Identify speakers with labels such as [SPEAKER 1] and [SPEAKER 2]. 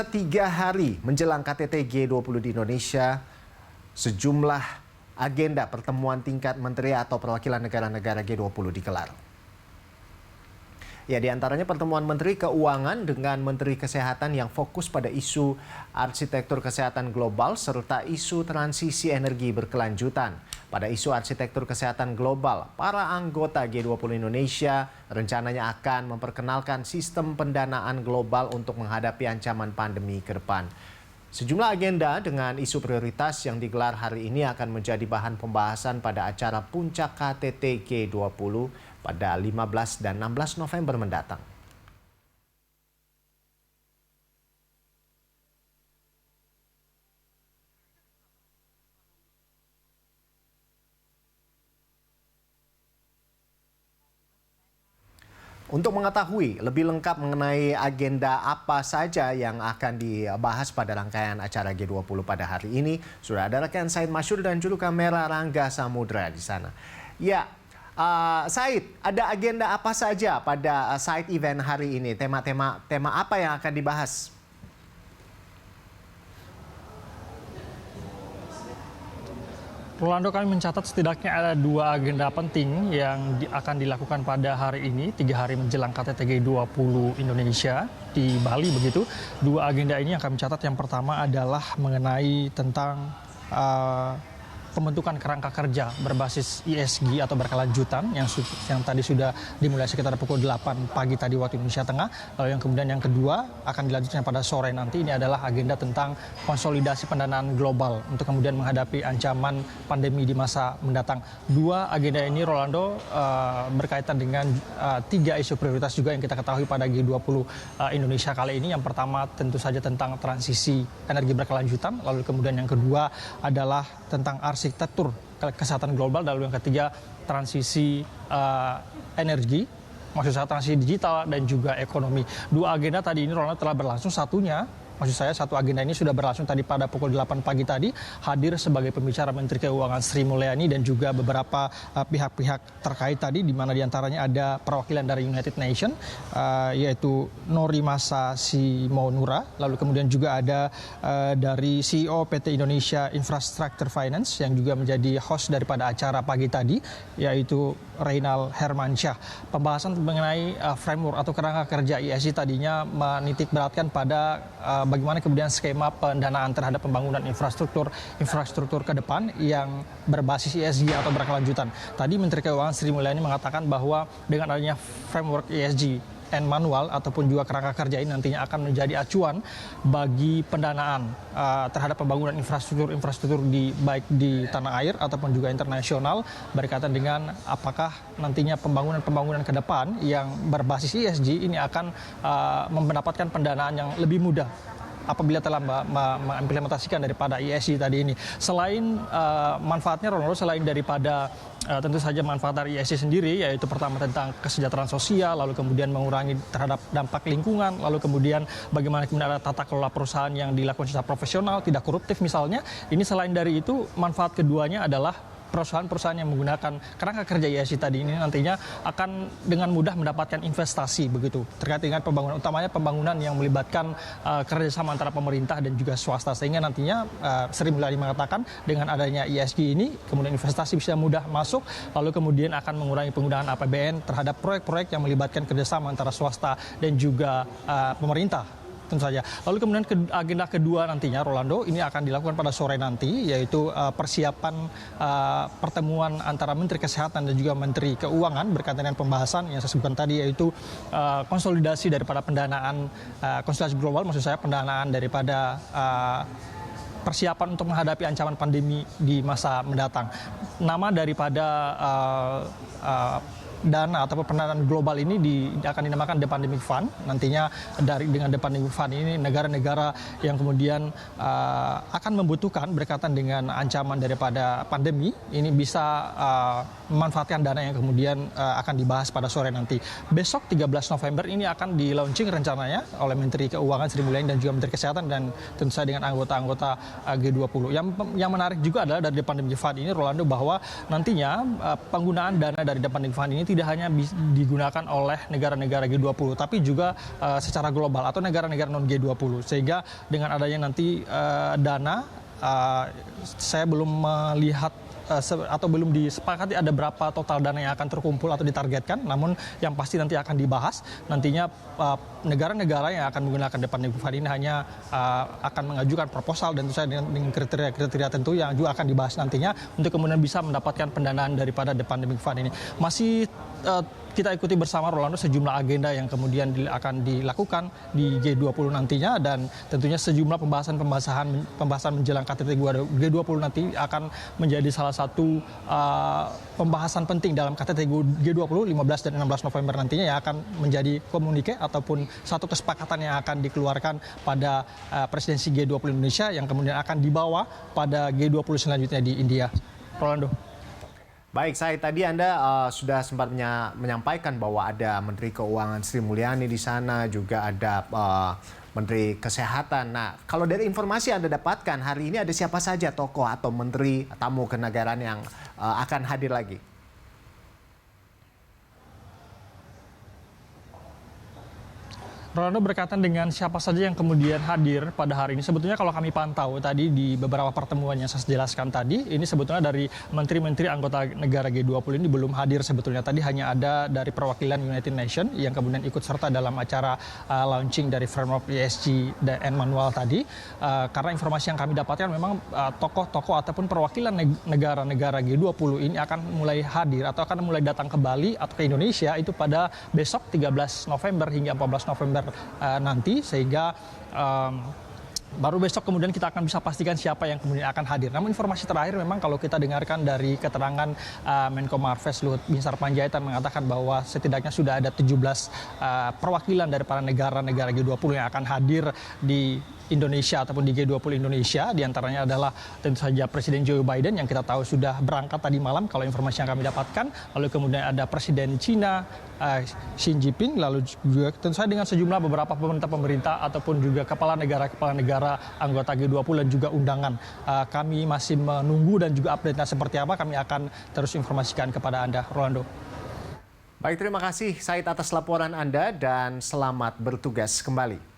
[SPEAKER 1] 3 hari menjelang KTT G20 di Indonesia, sejumlah agenda pertemuan tingkat menteri atau perwakilan negara-negara G20 digelar. Ya, di antaranya pertemuan Menteri Keuangan dengan Menteri Kesehatan yang fokus pada isu arsitektur kesehatan global serta isu transisi energi berkelanjutan. Pada isu arsitektur kesehatan global, para anggota G20 Indonesia rencananya akan memperkenalkan sistem pendanaan global untuk menghadapi ancaman pandemi ke depan. Sejumlah agenda dengan isu prioritas yang digelar hari ini akan menjadi bahan pembahasan pada acara puncak KTT G20 pada 15 dan 16 November mendatang. Untuk mengetahui lebih lengkap mengenai agenda apa saja yang akan dibahas pada rangkaian acara G20 pada hari ini, sudah ada rekan Said Masyur dan juru kamera Rangga Samudra di sana. Ya, Said, ada agenda apa saja pada side event hari ini? Tema apa yang akan dibahas?
[SPEAKER 2] Rolando, kami mencatat setidaknya ada 2 agenda penting yang akan dilakukan pada hari ini, 3 hari menjelang KTT G20 Indonesia di Bali begitu. 2 agenda ini yang kami catat, yang pertama adalah mengenai tentang pembentukan kerangka kerja berbasis ESG atau berkelanjutan yang tadi sudah dimulai sekitar pukul 8 pagi tadi waktu Indonesia Tengah. Lalu yang kemudian yang kedua akan dilanjutkan pada sore nanti, ini adalah agenda tentang konsolidasi pendanaan global untuk kemudian menghadapi ancaman pandemi di masa mendatang. 2 agenda ini, Rolando, berkaitan dengan 3 isu prioritas juga yang kita ketahui pada G20 Indonesia kali ini. Yang pertama tentu saja tentang transisi energi berkelanjutan, lalu kemudian yang kedua adalah tentang arsitektur kesehatan global, lalu yang ketiga transisi energi, maksud saya transisi digital dan juga ekonomi. 2 agenda tadi ini, Ronald, telah berlangsung. Satu agenda ini sudah berlangsung tadi pada pukul 8 pagi tadi. Hadir sebagai pembicara Menteri Keuangan Sri Mulyani dan juga beberapa pihak-pihak terkait tadi, di mana diantaranya ada perwakilan dari United Nations, yaitu Norimasa Simonura. Lalu kemudian juga ada dari CEO PT Indonesia Infrastructure Finance yang juga menjadi host daripada acara pagi tadi, yaitu Reynal Hermansyah. Pembahasan mengenai framework atau kerangka kerja ESG tadinya menitik beratkan pada bagaimana kemudian skema pendanaan terhadap pembangunan infrastruktur ke depan yang berbasis ESG atau berkelanjutan. Tadi Menteri Keuangan Sri Mulyani mengatakan bahwa dengan adanya framework ESG and manual ataupun juga kerangka kerja ini nantinya akan menjadi acuan bagi pendanaan terhadap pembangunan infrastruktur baik di tanah air ataupun juga internasional, berkaitan dengan apakah nantinya pembangunan ke depan yang berbasis ESG ini akan mendapatkan pendanaan yang lebih mudah apabila telah mengimplementasikan daripada ESG tadi ini. Selain manfaatnya, Ronaldo, selain daripada tentu saja manfaat dari ESG sendiri, yaitu pertama tentang kesejahteraan sosial, lalu kemudian mengurangi terhadap dampak lingkungan, lalu kemudian bagaimana kemudian ada tata kelola perusahaan yang dilakukan secara profesional, tidak koruptif misalnya. Ini selain dari itu, manfaat keduanya adalah perusahaan-perusahaan yang menggunakan kerangka kerja ESG tadi ini nantinya akan dengan mudah mendapatkan investasi begitu terkait dengan pembangunan, utamanya pembangunan yang melibatkan kerjasama antara pemerintah dan juga swasta, sehingga nantinya Sri Mulyani mengatakan dengan adanya ESG ini kemudian investasi bisa mudah masuk, lalu kemudian akan mengurangi penggunaan APBN terhadap proyek-proyek yang melibatkan kerjasama antara swasta dan juga pemerintah. Tentu saja. Lalu kemudian agenda kedua nantinya, Rolando, ini akan dilakukan pada sore nanti, yaitu persiapan pertemuan antara Menteri Kesehatan dan juga Menteri Keuangan berkaitan dengan pembahasan yang saya sebutkan tadi, yaitu konsolidasi daripada pendanaan, konsolidasi global, maksud saya pendanaan daripada persiapan untuk menghadapi ancaman pandemi di masa mendatang. Nama daripada dana ataupun pendanaan global ini akan dinamakan The Pandemic Fund. Nantinya dengan The Pandemic Fund ini negara-negara yang kemudian akan membutuhkan berkaitan dengan ancaman daripada pandemi ini bisa memanfaatkan dana yang kemudian akan dibahas pada sore nanti. Besok 13 November ini akan di-launching rencananya oleh Menteri Keuangan Sri Mulyani dan juga Menteri Kesehatan dan tentu saja dengan anggota-anggota G20. Yang menarik juga adalah dari The Pandemic Fund ini, Rolando, bahwa nantinya penggunaan dana dari The Pandemic Fund ini tidak hanya digunakan oleh negara-negara G20, tapi juga secara global atau negara-negara non G20. Sehingga dengan adanya nanti dana, saya belum melihat atau belum disepakati ada berapa total dana yang akan terkumpul atau ditargetkan. Namun yang pasti nanti akan dibahas. Nantinya negara-negara yang akan menggunakan Departemen Fund ini hanya akan mengajukan proposal dan tentu saja dengan kriteria-kriteria tentu yang juga akan dibahas nantinya untuk kemudian bisa mendapatkan pendanaan daripada Departemen Fund ini. Masih kita ikuti bersama Rolando sejumlah agenda yang kemudian akan dilakukan di G20 nantinya, dan tentunya sejumlah pembahasan menjelang KTT G20 nanti akan menjadi salah satu pembahasan penting dalam KTT G20 15 dan 16 November nantinya, yang akan menjadi komunike ataupun satu kesepakatan yang akan dikeluarkan pada presidensi G20 Indonesia yang kemudian akan dibawa pada G20 selanjutnya di India. Rolando.
[SPEAKER 1] Baik, Said, tadi Anda sudah sempat menyampaikan bahwa ada Menteri Keuangan Sri Mulyani di sana, juga ada Menteri Kesehatan. Nah, kalau dari informasi yang Anda dapatkan, hari ini ada siapa saja tokoh atau menteri tamu kenegaraan yang akan hadir lagi?
[SPEAKER 2] Rolando, berkaitan dengan siapa saja yang kemudian hadir pada hari ini, sebetulnya kalau kami pantau tadi di beberapa pertemuan yang saya jelaskan tadi, ini sebetulnya dari menteri-menteri anggota negara G20 ini belum hadir sebetulnya. Tadi hanya ada dari perwakilan United Nations yang kemudian ikut serta dalam acara launching dari Framework ESG dan manual tadi. Karena informasi yang kami dapatkan memang tokoh-tokoh ataupun perwakilan negara-negara G20 ini akan mulai hadir atau akan mulai datang ke Bali atau ke Indonesia itu pada besok 13 November hingga 14 November nanti, sehingga baru besok kemudian kita akan bisa pastikan siapa yang kemudian akan hadir. Namun informasi terakhir memang kalau kita dengarkan dari keterangan Menko Marves Luhut Binsar Panjaitan mengatakan bahwa setidaknya sudah ada 17 perwakilan dari para negara-negara G20 yang akan hadir di Indonesia ataupun di G20 Indonesia. Di antaranya adalah tentu saja Presiden Joe Biden yang kita tahu sudah berangkat tadi malam kalau informasi yang kami dapatkan. Lalu kemudian ada Presiden China Xi Jinping, lalu juga tentu saja dengan sejumlah beberapa pemerintah ataupun juga kepala negara anggota G20 dan juga undangan. Kami masih menunggu dan juga update-nya seperti apa, kami akan terus informasikan kepada Anda, Rolando.
[SPEAKER 1] Baik, terima kasih Said atas laporan Anda dan selamat bertugas kembali.